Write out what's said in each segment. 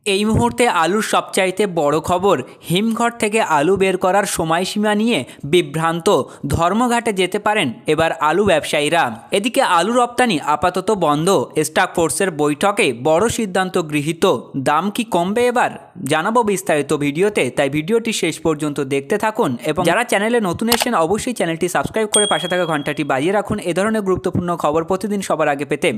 এই মুহূর্তে আলুর সবচাইতে বড় খবর, হিমঘর থেকে আলু বের করার সময়সীমা নিয়ে বিভ্রান্ত। ধর্মঘাটে যেতে পারেন এবার আলু ব্যবসায়ীরা। এদিকে আলু রপ্তানি আপাতত বন্ধ। স্টাক ফোর্সের বৈঠকে বড় সিদ্ধান্ত গৃহীত। দাম কি কমবে এবার? জানাবো বিস্তারিত ভিডিওতে, তাই ভিডিওটি শেষ পর্যন্ত দেখতে থাকুন। এবং যারা চ্যানেলে নতুন এসেছেন অবশ্যই চ্যানেলটি সাবস্ক্রাইব করে পাশে থাকা ঘন্টাটি বাজিয়ে রাখুন এ ধরনের গুরুত্বপূর্ণ খবর প্রতিদিন সবার আগে পেতে।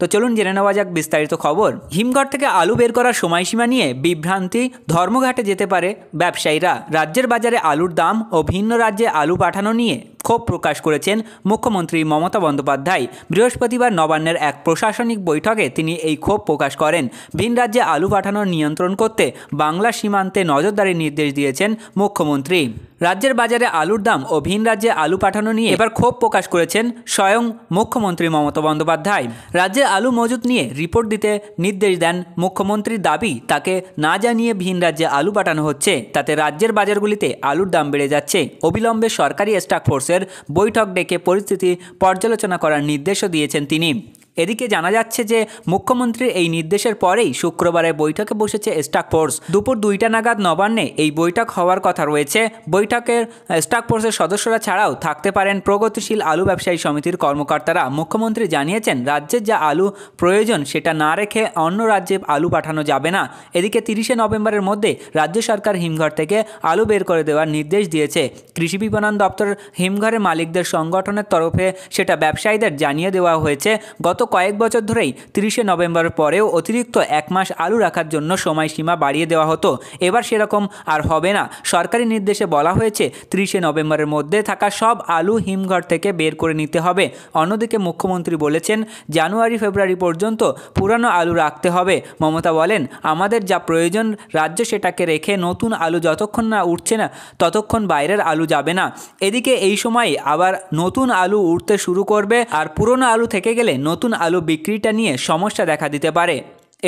তো চলুন জেনে নেওয়া যাক বিস্তারিত খবর। হিমঘর থেকে আলু বের করার সময়সীমা নিয়ে বিভ্রান্তি। ধর্মঘাটে যেতে পারে ব্যবসায়ীরা। রাজ্যের বাজারে আলুর দাম ও ভিন্ন রাজ্যে আলু পাঠানো নিয়ে ক্ষোভ প্রকাশ করেছেন মুখ্যমন্ত্রী মমতা বন্দ্যোপাধ্যায়। বৃহস্পতিবার নবান্নের এক প্রশাসনিক বৈঠকে তিনি এই ক্ষোভ প্রকাশ করেন। ভিন রাজ্যে আলু পাঠানোর নিয়ন্ত্রণ করতে বাংলা সীমান্তে নজরদারির নির্দেশ দিয়েছেন মুখ্যমন্ত্রী। রাজ্যের বাজারে আলুর দাম ও ভিন রাজ্যে আলু পাঠানো নিয়ে এবার ক্ষোভ প্রকাশ করেছেন স্বয়ং মুখ্যমন্ত্রী মমতা বন্দ্যোপাধ্যায়। রাজ্যে আলু মজুত নিয়ে রিপোর্ট দিতে নির্দেশ দেন মুখ্যমন্ত্রীর দাবি, তাকে না জানিয়ে ভিন রাজ্যে আলু পাঠানো হচ্ছে, তাতে রাজ্যের বাজারগুলিতে আলুর দাম বেড়ে যাচ্ছে। অবিলম্বে সরকারি স্টাক ফোর্সের বৈঠক ডেকে পরিস্থিতি পর্যালোচনা করার নির্দেশও দিয়েছেন তিনি। এদিকে জানা যাচ্ছে যে মুখ্যমন্ত্রীর এই নির্দেশের পরেই শুক্রবারে বৈঠকে বসেছে স্টাক ফোর্স। দুপুর 2টা নাগাদ নবান্নে এই বৈঠক হওয়ার কথা রয়েছে। বৈঠকের স্টাক ফোর্সের সদস্যরা ছাড়াও থাকতে পারেন প্রগতিশীল আলু ব্যবসায়ী সমিতির কর্মকর্তারা। মুখ্যমন্ত্রী জানিয়েছেন, রাজ্যের যা আলু প্রয়োজন সেটা না রেখে অন্য রাজ্যে আলু পাঠানো যাবে না। এদিকে 30শে নভেম্বরের মধ্যে রাজ্য সরকার হিমঘর থেকে আলু বের করে দেওয়ার নির্দেশ দিয়েছে। কৃষি বিপণন দপ্তর হিমঘরের মালিকদের সংগঠনের তরফে সেটা ব্যবসায়ীদের জানিয়ে দেওয়া হয়েছে। গত কয়েক বছর ধরেই 30শে নভেম্বরের পরেও অতিরিক্ত 1 মাস আলু রাখার জন্য সময়সীমা বাড়িয়ে দেওয়া হতো। এবার সেরকম আর হবে না। সরকারি নির্দেশে বলা হয়েছে 30শে নভেম্বরের মধ্যে থাকা সব আলু হিমঘর থেকে বের করে নিতে হবে। অন্যদিকে মুখ্যমন্ত্রী বলেছেন, জানুয়ারি ফেব্রুয়ারি পর্যন্ত পুরানো আলু রাখতে হবে। মমতা বলেন, আমাদের যা প্রয়োজন রাজ্য সেটাকে রেখে নতুন আলু যতক্ষণ না উঠছে না ততক্ষণ বাইরের আলু যাবে না। এদিকে এই সময় আবার নতুন আলু উঠতে শুরু করবে, আর পুরনো আলু থেকে গেলে নতুন আলু বিক্রিটা নিয়ে সমস্যা দেখা দিতে পারে।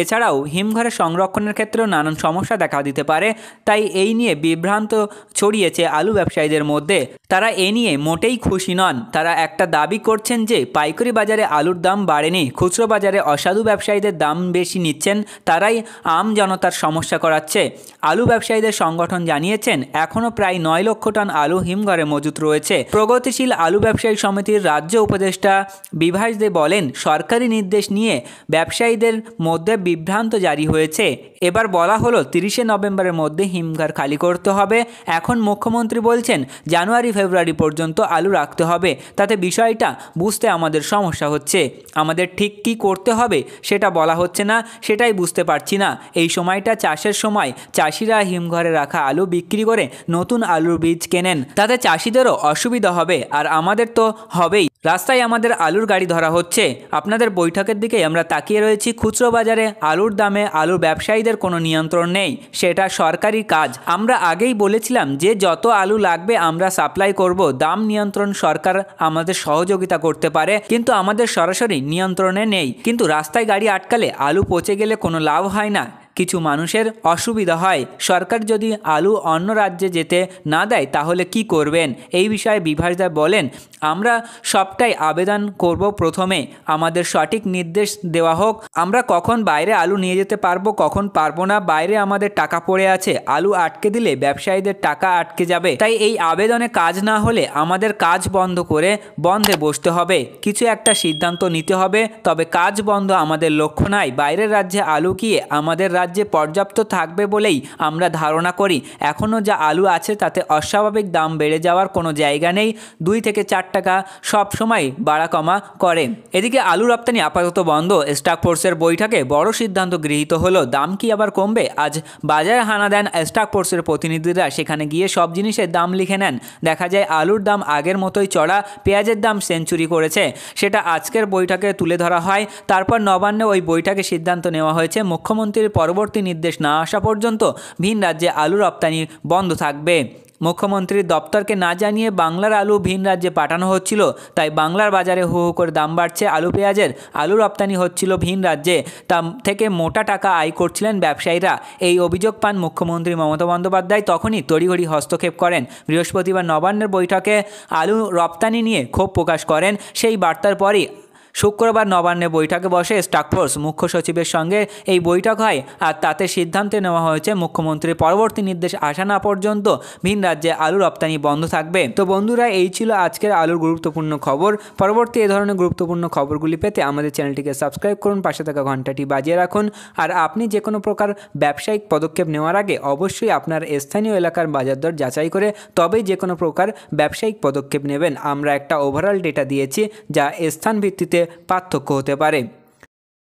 এছাড়াও হিমঘরে সংরক্ষণের ক্ষেত্রেও নানান সমস্যা দেখা দিতে পারে। তাই এই নিয়ে বিভ্রান্ত ছড়িয়েছে আলু ব্যবসায়ীদের মধ্যে। তারা এ নিয়ে মোটেই খুশি নন। তারা একটা দাবি করছেন যে পাইকারি বাজারে আলুর দাম বাড়েনি, খুচরো বাজারে অসাধু ব্যবসায়ীদের দাম বেশি নিচ্ছেন, তারাই আম জনতার সমস্যা করাচ্ছে। আলু ব্যবসায়ীদের সংগঠন জানিয়েছেন, এখনও প্রায় 9 লক্ষ টন আলু হিমঘরে মজুত রয়েছে। প্রগতিশীল আলু ব্যবসায়ী সমিতির রাজ্য উপদেষ্টা বিভাস দে বলেন, সরকারি নির্দেশ নিয়ে ব্যবসায়ীদের মধ্যে বিভ্রান্ত জারি হয়েছে। এবার বলা হলো 30শে নভেম্বরের মধ্যে হিমঘর খালি করতে হবে। এখন মুখ্যমন্ত্রী বলছেন জানুয়ারি ফেব্রুয়ারি পর্যন্ত আলু রাখতে হবে। তাতে বিষয়টা বুঝতে আমাদের সমস্যা হচ্ছে। আমাদের ঠিক কী করতে হবে সেটা বলা হচ্ছে না, সেটাই বুঝতে পারছি না। এই সময়টা চাষের সময়, চাষিরা হিমঘরে রাখা আলু বিক্রি করে নতুন আলুর বীজ কেনেন, তাতে চাষিদেরও অসুবিধা হবে, আর আমাদের তো হবেই। রাস্তায় আমাদের আলুর গাড়ি ধরা হচ্ছে। আপনাদের বৈঠকের দিকে আমরা তাকিয়ে রয়েছি। খুচরো বাজারে আলুর দামে আলুর ব্যবসায়ীদের কোনো নিয়ন্ত্রণ নেই, সেটা সরকারি কাজ। আমরা আগেই বলেছিলাম যে যত আলু লাগবে আমরা সাপ্লাই করব। দাম নিয়ন্ত্রণ সরকার আমাদের সহযোগিতা করতে পারে, কিন্তু আমাদের সরাসরি নিয়ন্ত্রণে নেই। কিন্তু রাস্তায় গাড়ি আটকালে আলু পচে গেলে কোনো লাভ হয় না, কিছু মানুষের অসুবিধা হয়। সরকার যদি আলু অন্য রাজ্যে যেতে না দেয় তাহলে কি করবেন? এই বিষয়ে বিভাসদা বলেন, আমরা সবটাই আবেদন করব। প্রথমে আমাদের সঠিক নির্দেশ দেওয়া হোক, আমরা কখন বাইরে আলু নিয়ে যেতে পারবো, কখন পারবো না। বাইরে আমাদের টাকা পড়ে আছে, আলু আটকে দিলে ব্যবসায়ীদের টাকা আটকে যাবে। তাই এই আবেদনে কাজ না হলে আমাদের কাজ বন্ধ করে বন্ধে বসতে হবে। কিছু একটা সিদ্ধান্ত নিতে হবে। তবে কাজ বন্ধ আমাদের লক্ষ্য নয়। বাইরের রাজ্যে আলু কি আমাদের রাজ্যে পর্যাপ্ত থাকবে বলেই আমরা ধারণা করি। এখনও যা আলু আছে তাতে অস্বাভাবিক দাম বেড়ে যাওয়ার কোনো জায়গা নেই। 2 থেকে 4 টাকা সব সময় বাড়া কমা করে। এদিকে আলু রপ্তানি আপাতত বন্ধ। স্টাক ফোর্সের বৈঠকে বড় সিদ্ধান্ত গৃহীত হলো। দাম কি আবার কমবে? আজ বাজারে হানা দেন স্টাক ফোর্সের প্রতিনিধিরা। সেখানে গিয়ে সব জিনিসের দাম লিখে নেন। দেখা যায় আলুর দাম আগের মতোই চড়া, পেঁয়াজের দাম সেঞ্চুরি করেছে। সেটা আজকের বৈঠকে তুলে ধরা হয়। তারপর নবান্নে ওই বৈঠকে সিদ্ধান্ত নেওয়া হয়েছে, মুখ্যমন্ত্রীর পরবর্তী নির্দেশ না আসা পর্যন্ত ভিন রাজ্যে আলু রপ্তানি বন্ধ থাকবে। মুখ্যমন্ত্রীর দপ্তরকে না জানিয়ে বাংলার আলু ভিন রাজ্যে পাঠানো হচ্ছিল, তাই বাংলার বাজারে হু হু করে দাম বাড়ছে আলু পেঁয়াজের। আলু রপ্তানি হচ্ছিল ভিন রাজ্যে, তা থেকে মোটা টাকা আয় করছিলেন ব্যবসায়ীরা। এই অভিযোগ পান মুখ্যমন্ত্রী মমতা বন্দ্যোপাধ্যায়, তখনই তড়িঘড়ি হস্তক্ষেপ করেন। বৃহস্পতিবার নবান্নের বৈঠকে আলু রপ্তানি নিয়ে ক্ষোভ প্রকাশ করেন। সেই বার্তার পরই শুক্রবার নবান্নে বৈঠকে বসে স্টাকফোর্স মুখ্য সচিবের সঙ্গে এই বৈঠক হয় আর তাতে সিদ্ধান্ত নেওয়া হয়েছে মুখ্যমন্ত্রীর পরবর্তী নির্দেশ আসা না পর্যন্ত ভিন রাজ্যে আলু রপ্তানি বন্ধ থাকবে। তো বন্ধুরা, এই ছিল আজকের আলুর গুরুত্বপূর্ণ খবর। পরবর্তী এই ধরনের গুরুত্বপূর্ণ খবরগুলি পেতে আমাদের চ্যানেলটিকে সাবস্ক্রাইব করুন, পাশে থাকা ঘন্টাটি বাজিয়ে রাখুন। আর আপনি যে কোনো প্রকার ব্যবসায়িক পদক্ষেপ নেওয়ার আগে অবশ্যই আপনার স্থানীয় এলাকার বাজার দর যাচাই করে তবেই যে কোনো প্রকার ব্যবসায়িক পদক্ষেপ নেবেন। আমরা একটা ওভারঅল ডেটা দিয়েছি যা স্থান ভিত্তিতে পার্থক্য হতে পারে।